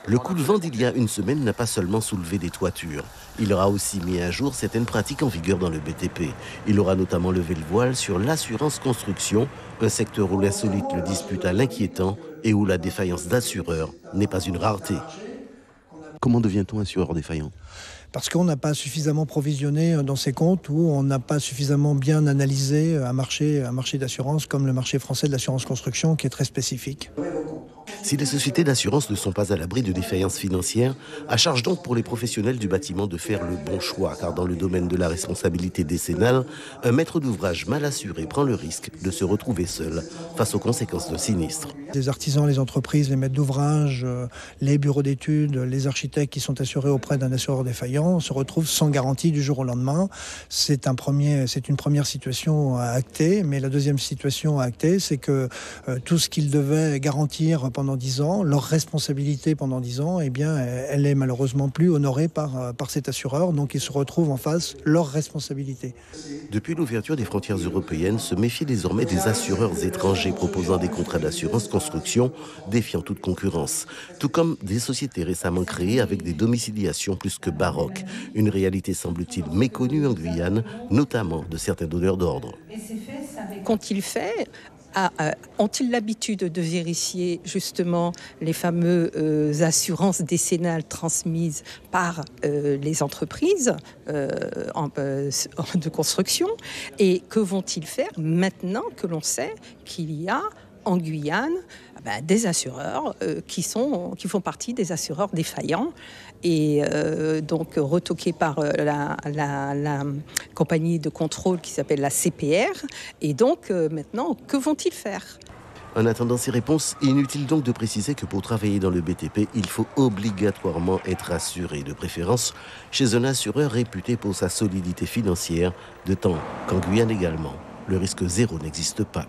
Le coup de vent d'il y a une semaine n'a pas seulement soulevé des toitures. Il aura aussi mis à jour certaines pratiques en vigueur dans le BTP. Il aura notamment levé le voile sur l'assurance construction, un secteur où l'insolite le dispute à l'inquiétant et où la défaillance d'assureurs n'est pas une rareté. Comment devient-on assureur défaillant ? Parce qu'on n'a pas suffisamment provisionné dans ces comptes ou on n'a pas suffisamment bien analysé un marché d'assurance comme le marché français de l'assurance construction qui est très spécifique. Si les sociétés d'assurance ne sont pas à l'abri de défaillances financières, à charge donc pour les professionnels du bâtiment de faire le bon choix, car dans le domaine de la responsabilité décennale, un maître d'ouvrage mal assuré prend le risque de se retrouver seul face aux conséquences d'un sinistre. Les artisans, les entreprises, les maîtres d'ouvrage, les bureaux d'études, les architectes qui sont assurés auprès d'un assureur défaillant se retrouvent sans garantie du jour au lendemain. C'est une première situation à acter, mais la deuxième situation à acter, c'est que tout ce qu'ils devaient garantir pendant 10 ans, leur responsabilité pendant 10 ans, eh bien, elle est malheureusement plus honorée par cet assureur, donc ils se retrouvent en face leur responsabilité. Depuis l'ouverture des frontières européennes, se méfient désormais des assureurs étrangers proposant des contrats d'assurance construction, défiant toute concurrence. Tout comme des sociétés récemment créées avec des domiciliations plus que baroques. Une réalité semble-t-il méconnue en Guyane, notamment de certains donneurs d'ordre. Qu'ont-ils fait ? Ont-ils l'habitude de vérifier justement les fameuses assurances décennales transmises par les entreprises de construction ? Et que vont-ils faire maintenant que l'on sait qu'il y a en Guyane des assureurs qui font partie des assureurs défaillants et donc retoqués par la compagnie de contrôle qui s'appelle la CPR. Et donc maintenant, que vont-ils faire ? En attendant ces réponses, inutile donc de préciser que pour travailler dans le BTP, il faut obligatoirement être assuré, de préférence chez un assureur réputé pour sa solidité financière, de temps qu'en Guyane également, le risque zéro n'existe pas.